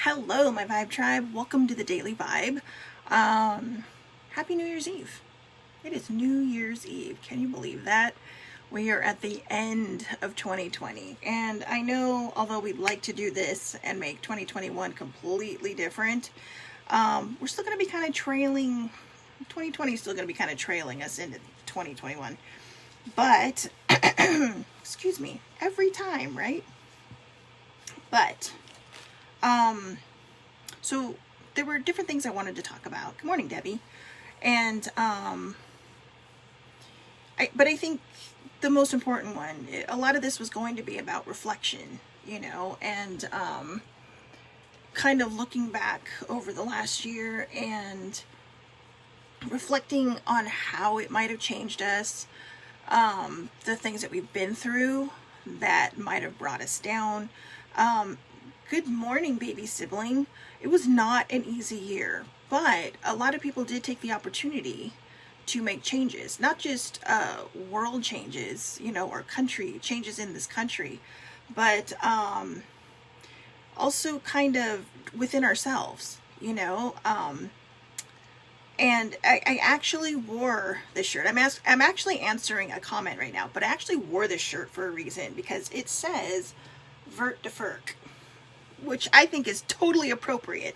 Hello, my Vibe Tribe. Welcome to the Daily Vibe. Happy New Year's Eve. It is New Year's Eve. Can you believe that? We are at the end of 2020. And I know, although we'd like to do this and make 2021 completely different, we're still going to be kind of trailing. 2020 is still going to be kind of trailing us into 2021. But, excuse me, every time, right? But, so there were different things I wanted to talk about. Good morning, Debbie. And, but I think the most important one, a lot of this was going to be about reflection, and, kind of looking back over the last year and reflecting on how it might have changed us, the things that we've been through that might have brought us down. Good morning, baby sibling. It was not an easy year, but a lot of people did take the opportunity to make changes, not just world changes, or country changes in this country, but also kind of within ourselves, and I actually wore this shirt. I'm actually answering a comment right now, but I actually wore this shirt for a reason, because it says Vert de Ferk, which I think is totally appropriate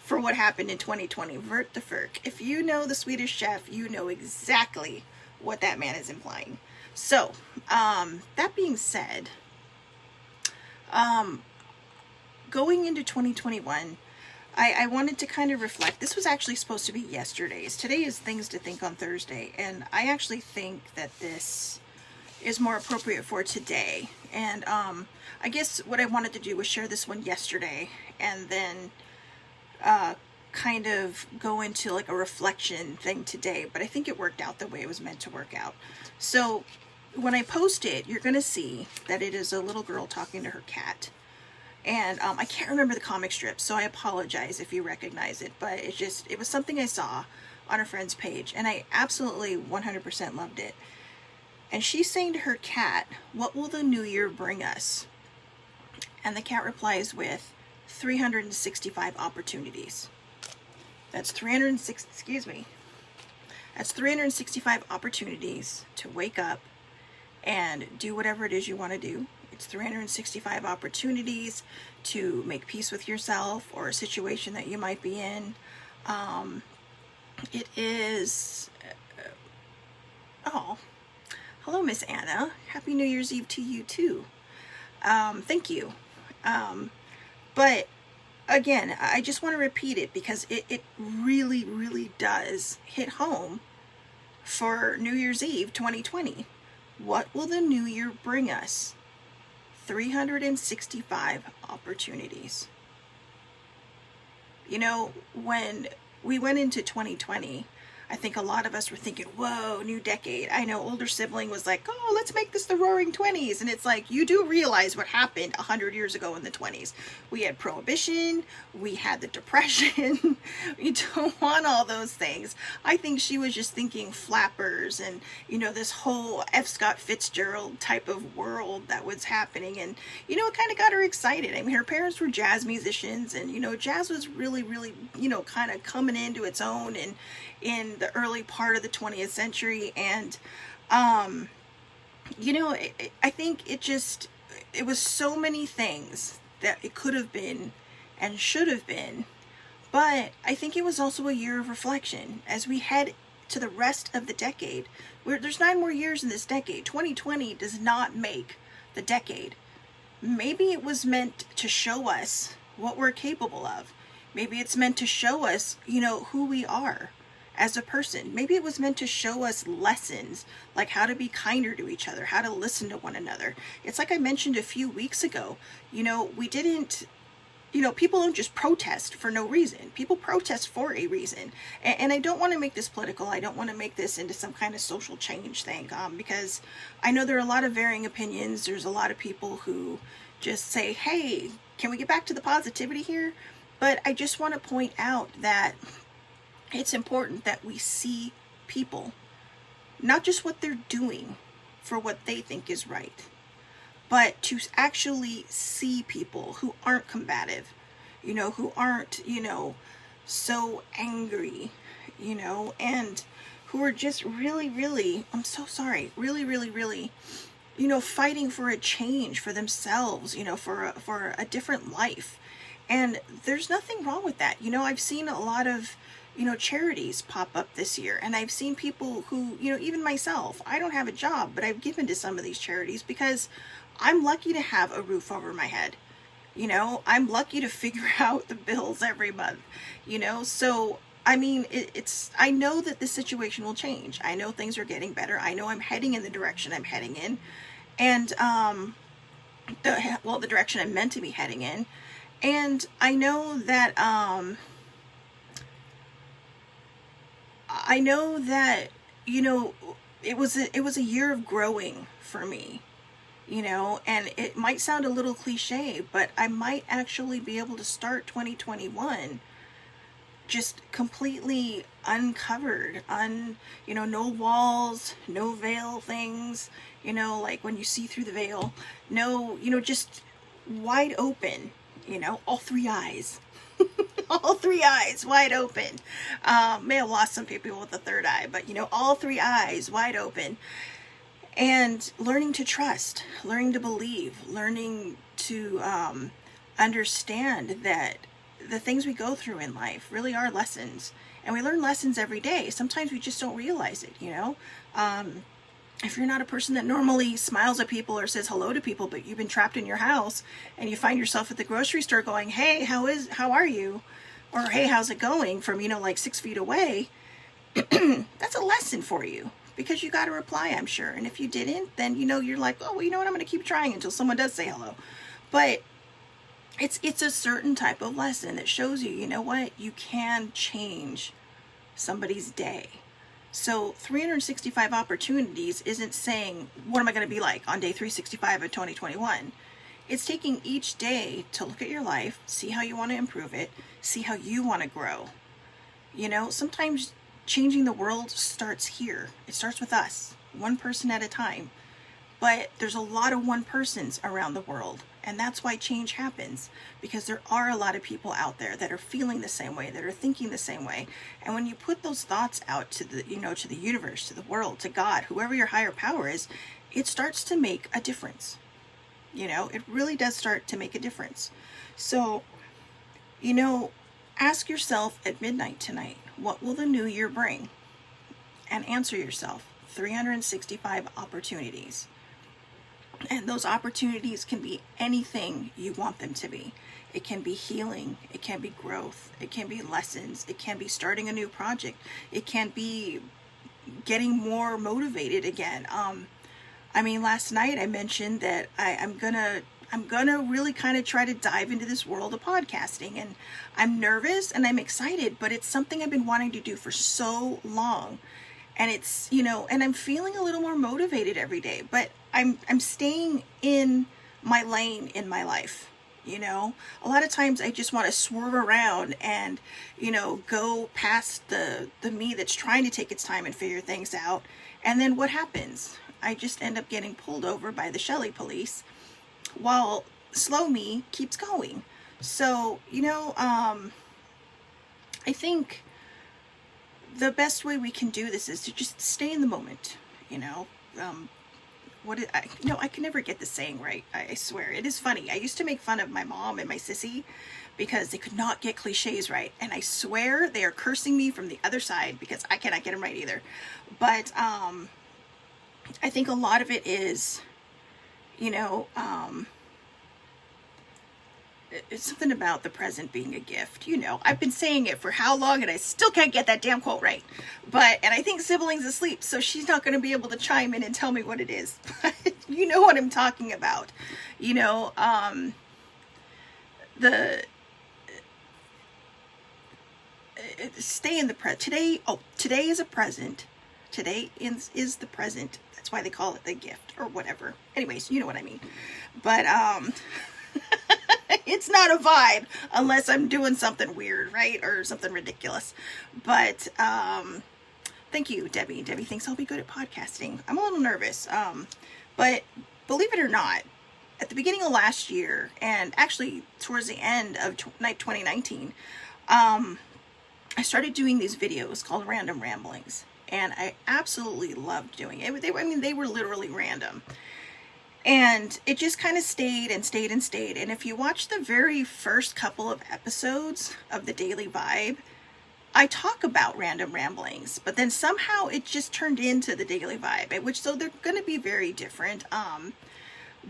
for what happened in 2020. Vert de Ferk. If you know the Swedish Chef, you know exactly what that man is implying. So, that being said, going into 2021, I wanted to kind of reflect. This was actually supposed to be yesterday's. Today is Things to Think on Thursday, and I actually think that this is more appropriate for today. And I guess what I wanted to do was share this one yesterday, and then kind of go into like a reflection thing today. But I think it worked out the way it was meant to work out. So when I post it, you're going to see that it is a little girl talking to her cat. And I can't remember the comic strip, so I apologize if you recognize it. But it was something I saw on a friend's page, and I absolutely 100% loved it. And she's saying to her cat, "What will the new year bring us?" And the cat replies with 365 opportunities. That's 365 opportunities to wake up and do whatever it is you want to do. It's 365 opportunities to make peace with yourself or a situation that you might be in. It is... oh, hello, Miss Anna. Happy New Year's Eve to you, too. Thank you. But, again, I just want to repeat it because it really, really does hit home for New Year's Eve 2020. What will the new year bring us? 365 opportunities. When we went into 2020, I think a lot of us were thinking, whoa, new decade. I know older sibling was like, oh, let's make this the roaring 20s. And it's like, you do realize what happened 100 years ago in the 20s. We had Prohibition. We had the Depression. We don't want all those things. I think she was just thinking flappers and, this whole F. Scott Fitzgerald type of world that was happening. And, it kind of got her excited. I mean, her parents were jazz musicians, and, jazz was really, really, kind of coming into its own and in the early part of the 20th century. And, I think it was so many things that it could have been and should have been. But I think it was also a year of reflection as we head to the rest of the decade. There's 9 more years in this decade. 2020 does not make the decade. Maybe it was meant to show us what we're capable of. Maybe it's meant to show us, who we are as a person. Maybe it was meant to show us lessons, like how to be kinder to each other, how to listen to one another. It's like I mentioned a few weeks ago, we didn't, people don't just protest for no reason. People protest for a reason. And I don't want to make this political. I don't want to make this into some kind of social change thing, because I know there are a lot of varying opinions. There's a lot of people who just say, hey, can we get back to the positivity here? But I just want to point out that it's important that we see people, not just what they're doing for what they think is right, but to actually see people who aren't combative, who aren't, so angry, and who are just really, really, I'm so sorry, really, really, really, fighting for a change for themselves, for a different life. And there's nothing wrong with that. I've seen a lot of, charities pop up this year. And I've seen people who, even myself, I don't have a job, but I've given to some of these charities because I'm lucky to have a roof over my head. I'm lucky to figure out the bills every month, so I mean, I know that this situation will change. I know things are getting better. I know I'm heading in the direction I'm heading in. And, the direction I'm meant to be heading in. And I know that, it was a year of growing for me, and it might sound a little cliche, but I might actually be able to start 2021 just completely uncovered, no walls, no veil things, like when you see through the veil, no, just wide open, all three eyes, all three eyes wide open. May have lost some people with the third eye, but all three eyes wide open, and learning to trust, learning to believe, learning to understand that the things we go through in life really are lessons, and we learn lessons every day. Sometimes we just don't realize it, if you're not a person that normally smiles at people or says hello to people, but you've been trapped in your house and you find yourself at the grocery store going, hey, how are you? Or, hey, how's it going? From, like 6 feet away. That's a lesson for you, because you got to reply, I'm sure. And if you didn't, then, you're like, oh, well, you know what? I'm going to keep trying until someone does say hello. But it's a certain type of lesson that shows you, you can change somebody's day. So 365 opportunities isn't saying, what am I going to be like on day 365 of 2021? It's taking each day to look at your life, see how you want to improve it, see how you want to grow. Sometimes changing the world starts here. It starts with us, one person at a time. But there's a lot of one persons around the world. And that's why change happens, because there are a lot of people out there that are feeling the same way, that are thinking the same way. And when you put those thoughts out to the, to the universe, to the world, to God, whoever your higher power is, it starts to make a difference. It really does start to make a difference. So, ask yourself at midnight tonight, what will the new year bring? And answer yourself, 365 opportunities. And those opportunities can be anything you want them to be. It can be healing. It can be growth. It can be lessons. It can be starting a new project. It can be getting more motivated again. Last night I mentioned that I'm gonna really kind of try to dive into this world of podcasting, and I'm nervous and I'm excited, but it's something I've been wanting to do for so long. And it's, and I'm feeling a little more motivated every day, but I'm staying in my lane in my life. A lot of times I just want to swerve around and, go past the me that's trying to take its time and figure things out. And then what happens? I just end up getting pulled over by the Shelley police while slow me keeps going. So, I think the best way we can do this is to just stay in the moment, I can never get the saying right. I swear. It is funny. I used to make fun of my mom and my sissy because they could not get cliches right. And I swear they are cursing me from the other side because I cannot get them right either. But I think a lot of it is, it's something about the present being a gift. I've been saying it for how long and I still can't get that damn quote right. And I think sibling's asleep, so she's not going to be able to chime in and tell me what it is. But you know what I'm talking about. Stay in the present. Today is a present. Today is the present. That's why they call it the gift or whatever. Anyways, you know what I mean. But, it's not a vibe unless I'm doing something weird, right? Or something ridiculous. But, thank you, Debbie. Debbie thinks I'll be good at podcasting. I'm a little nervous. But believe it or not, at the beginning of last year, and actually towards the end of 2019, I started doing these videos called Random Ramblings, and I absolutely loved doing it. They were literally random. And it just kind of stayed and stayed and stayed. And if you watch the very first couple of episodes of the Daily Vibe, I talk about Random Ramblings, but then somehow it just turned into the Daily Vibe, which, so they're going to be very different.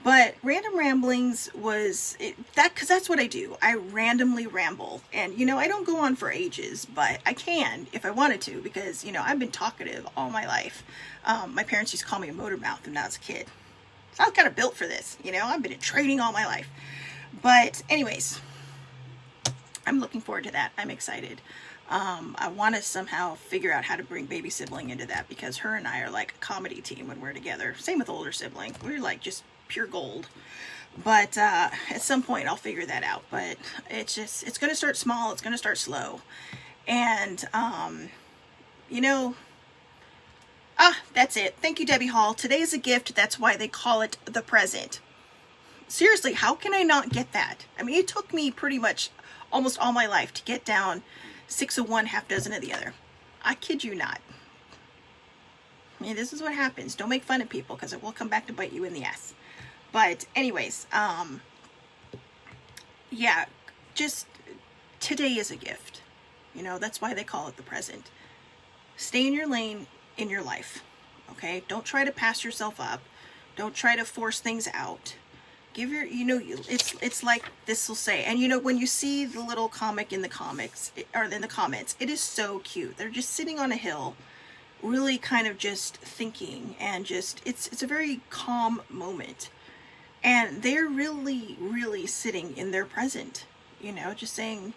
But Random Ramblings was because that's what I do. I randomly ramble, and I don't go on for ages, but I can if I wanted to, because I've been talkative all my life. My parents used to call me a motor mouth when I was a kid. So I was kind of built for this, I've been in training all my life. But anyways, I'm looking forward to that. I'm excited. I want to somehow figure out how to bring baby sibling into that, because her and I are like a comedy team when we're together. Same with older sibling. We're like just pure gold. But at some point I'll figure that out. But it's going to start small. It's going to start slow. And, that's it. Thank you, Debbie Hall. Today is a gift. That's why they call it the present. Seriously, how can I not get that? I mean, it took me pretty much almost all my life to get down 6 of one, half dozen of the other. I kid you not. I mean, this is what happens. Don't make fun of people, because it will come back to bite you in the ass. But anyways, yeah, just today is a gift. That's why they call it the present. Stay in your lane in your life. Okay? Don't try to pass yourself up. Don't try to force things out. Give your, it's like this will say, and when you see the little comic in the comics, or in the comments, it is so cute. They're just sitting on a hill, really kind of just thinking, and just, it's a very calm moment. And they're really, really sitting in their present, just saying,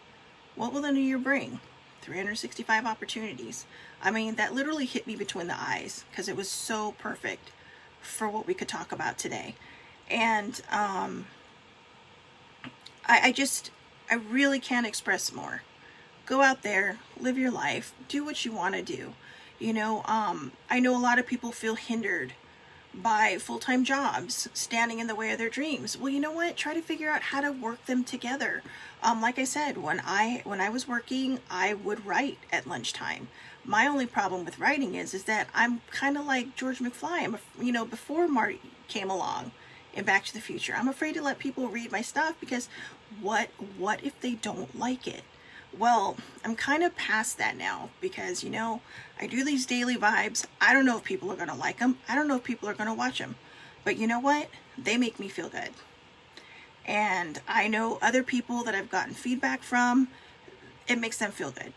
what will the new year bring? 365 opportunities. I mean, that literally hit me between the eyes, because it was so perfect for what we could talk about today. And I really can't express more. Go out there, live your life, do what you want to do. I know a lot of people feel hindered by full-time jobs standing in the way of their dreams. Well, you know what? Try to figure out how to work them together. Like I said, when I was working, I would write at lunchtime. My only problem with writing is that I'm kind of like George McFly. Before Marty came along in Back to the Future, I'm afraid to let people read my stuff, because what if they don't like it? Well, I'm kind of past that now, because, I do these daily vibes. I don't know if people are going to like them. I don't know if people are going to watch them. But you know what? They make me feel good. And I know other people that I've gotten feedback from, it makes them feel good.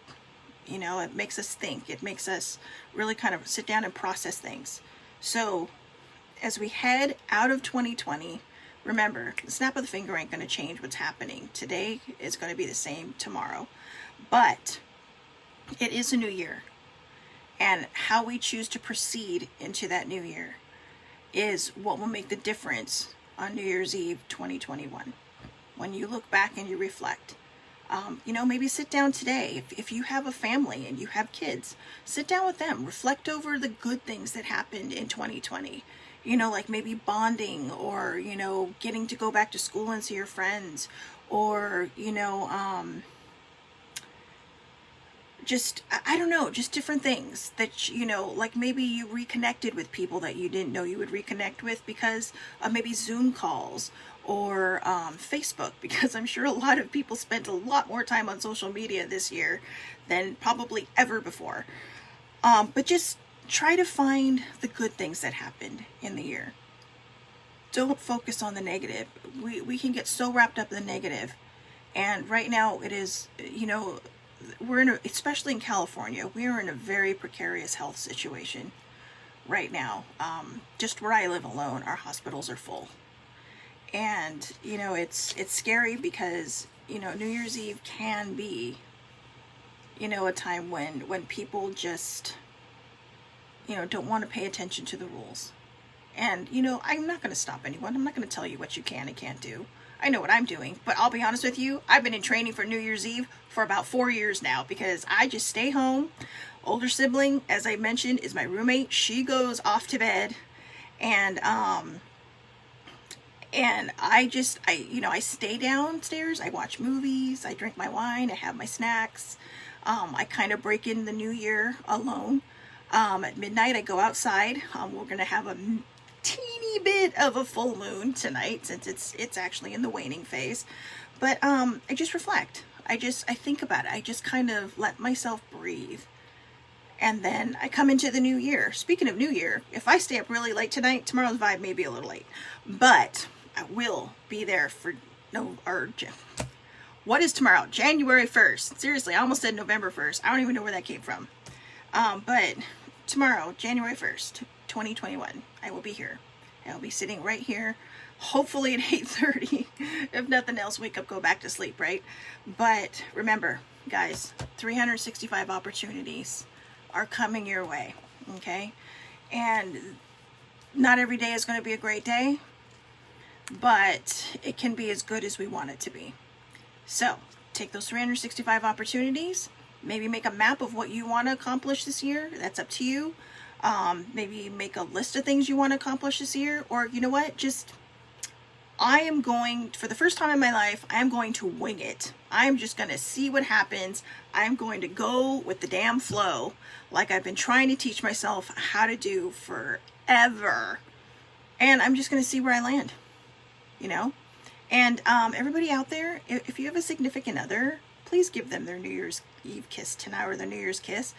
It makes us think. It makes us really kind of sit down and process things. So as we head out of 2020, remember, the snap of the finger ain't going to change what's happening. Today is going to be the same tomorrow. But it is a new year. And how we choose to proceed into that new year is what will make the difference on New Year's Eve 2021. When you look back and you reflect, maybe sit down today. If you have a family and you have kids, sit down with them. Reflect over the good things that happened in 2020. Like maybe bonding, or, getting to go back to school and see your friends, or, just, I don't know, just different things that, like maybe you reconnected with people that you didn't know you would reconnect with because of maybe Zoom calls, or Facebook, because I'm sure a lot of people spent a lot more time on social media this year than probably ever before. But just try to find the good things that happened in the year. Don't focus on the negative. We can get so wrapped up in the negative. And right now it is, we're especially in California, we are in a very precarious health situation right now. Just where I live alone, our hospitals are full. And, it's scary, because, New Year's Eve can be, a time when people just, don't want to pay attention to the rules. And, I'm not going to stop anyone. I'm not going to tell you what you can and can't do. I know what I'm doing, but I'll be honest with you, I've been in training for New Year's Eve for about 4 years now, because I just stay home. Older sibling, as I mentioned, is my roommate. She goes off to bed, and And I stay downstairs, I watch movies, I drink my wine, I have my snacks. I kind of break in the new year alone. At midnight, I go outside. We're going to have a teeny bit of a full moon tonight, since it's actually in the waning phase. But I just reflect. I think about it. I just kind of let myself breathe. And then I come into the new year. Speaking of new year, if I stay up really late tonight, tomorrow's vibe may be a little late. But I will be there for what is tomorrow? January 1st. Seriously, I almost said November 1st. I don't even know where that came from. But tomorrow, January 1st, 2021, I will be here. I'll be sitting right here, hopefully at 8:30. If nothing else, wake up, go back to sleep, right? But remember, guys, 365 opportunities are coming your way, okay? And not every day is going to be a great day, but it can be as good as we want it to be. So take those 365 opportunities, maybe make a map of what you want to accomplish this year. That's up to you. Maybe make a list of things you want to accomplish this year, or you know what, I am going, for the first time in my life, I am going to wing it. I'm just going to see what happens. I'm going to go with the damn flow, like I've been trying to teach myself how to do forever. And I'm just going to see where I land, And everybody out there, if you have a significant other, please give them their New Year's Eve kiss tonight, or their New Year's kiss.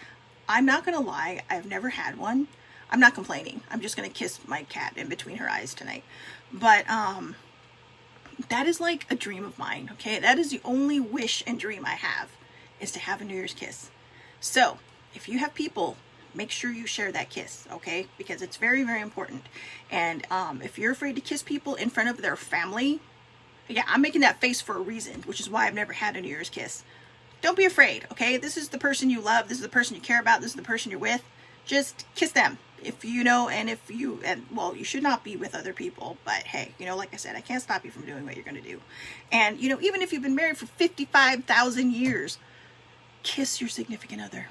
I'm not going to lie, I've never had one. I'm not complaining. I'm just going to kiss my cat in between her eyes tonight. But that is like a dream of mine, okay? That is the only wish and dream I have, is to have a New Year's kiss. So if you have people, make sure you share that kiss, okay? Because it's very, very important. And if you're afraid to kiss people in front of their family, yeah, I'm making that face for a reason, which is why I've never had a New Year's kiss. Don't be afraid, okay? This is the person you love. This is the person you care about. This is the person you're with. Just kiss them. If you know, well, you should not be with other people, but hey, like I said, I can't stop you from doing what you're going to do. And, even if you've been married for 55,000 years, kiss your significant other,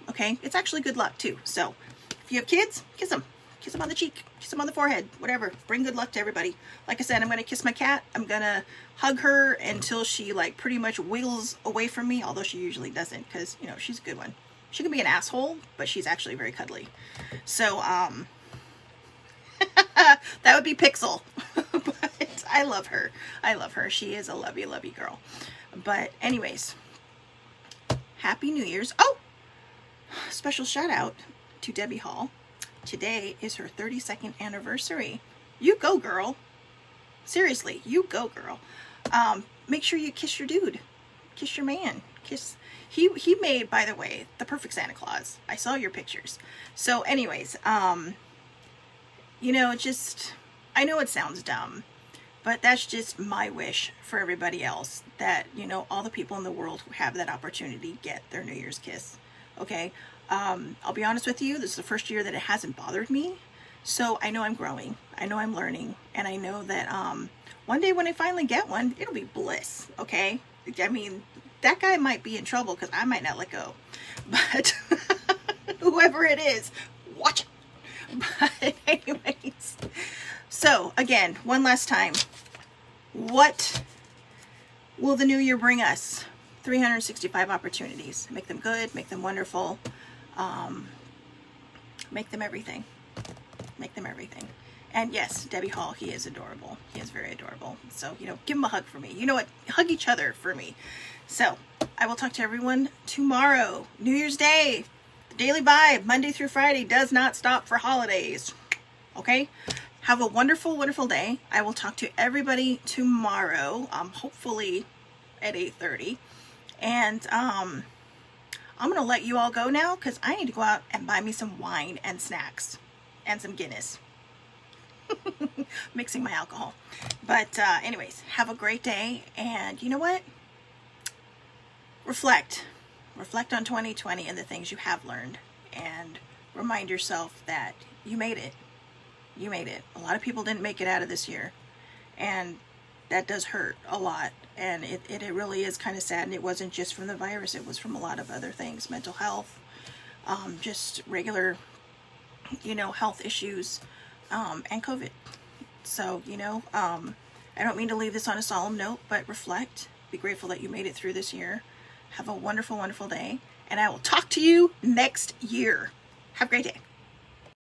okay? It's actually good luck too. So if you have kids, kiss them. Kiss them on the cheek, kiss them on the forehead, whatever. Bring good luck to everybody. Like I said, I'm going to kiss my cat. I'm going to hug her until she pretty much wiggles away from me, although she usually doesn't, because, she's a good one. She can be an asshole, but she's actually very cuddly. So, that would be Pixel. But I love her. I love her. She is a lovey, lovey girl. But anyways, Happy New Year's. Oh, special shout out to Debbie Hall. Today is her 32nd anniversary. You go, girl. Seriously, you go, girl. Make sure you kiss your dude. Kiss your man. He made, by the way, the perfect Santa Claus. I saw your pictures. So anyways, I know it sounds dumb, but that's just my wish for everybody else, that, all the people in the world who have that opportunity get their New Year's kiss. Okay? I'll be honest with you, this is the first year that it hasn't bothered me. So I know I'm growing. I know I'm learning. And I know that one day when I finally get one, it'll be bliss. Okay? I mean, that guy might be in trouble because I might not let go. But whoever it is, watch it. But anyways, so again, one last time, what will the new year bring us? 365 opportunities. Make them good, make them wonderful, make them everything. Make them everything. And yes, Debbie Hall, he is adorable. He is very adorable. So, give him a hug for me. You know what? Hug each other for me. So, I will talk to everyone tomorrow. New Year's Day. The Daily Vibe, Monday through Friday, does not stop for holidays. Okay? Have a wonderful, wonderful day. I will talk to everybody tomorrow, hopefully at 8:30. And I'm going to let you all go now because I need to go out and buy me some wine and snacks and some Guinness. Mixing my alcohol. But anyways, have a great day. And you know what? Reflect on 2020 and the things you have learned, and remind yourself that you made it. You made it. A lot of people didn't make it out of this year, and that does hurt a lot. And it really is kind of sad. And it wasn't just from the virus, it was from a lot of other things, mental health, just regular, health issues, and COVID. So, I don't mean to leave this on a solemn note, but reflect. Be grateful that you made it through this year. Have a wonderful, wonderful day. And I will talk to you next year. Have a great day.